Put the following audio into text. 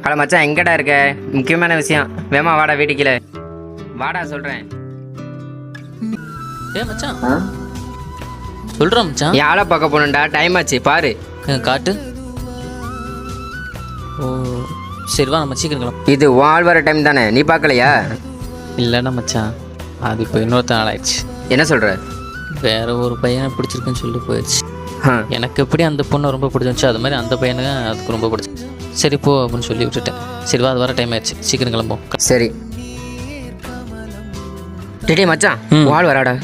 Hello மச்சான், எங்கடா இருக்க? முக்கியமான விஷயம், வேமா வாடா வீட்டுக்குள்ள. வாடா சொல்கிறேன். மச்சான் சொல்கிறேன் மச்சான். என் ஆளை பார்க்க போகணுண்டா, டைம் ஆச்சு பாரு. காட்டு. ஓ சரி வா, நம்ம சீக்கிரம் கிளம்பும். இது வாழ் வர டைம் தானே, நீ பார்க்கலையா? இல்லைண்ணா மச்சான், அது இப்போ இன்னொருத்த நாள் ஆயிடுச்சு. என்ன சொல்கிற? வேற ஒரு பையனை பிடிச்சிருக்குன்னு சொல்லிட்டு போயிடுச்சு. எனக்கு எப்படி அந்த பொண்ணை ரொம்ப பிடிச்சிருந்துச்சு, அது மாதிரி அந்த பையனுக்கு அதுக்கு ரொம்ப பிடிச்சி. சரி போ அப்படின்னு சொல்லி விட்டுட்டேன். சரி வா, அது வர டைம் ஆயிடுச்சு, சீக்கிரம் கிளம்பும். சரி டேய் மச்சான், வாழ் வராடா.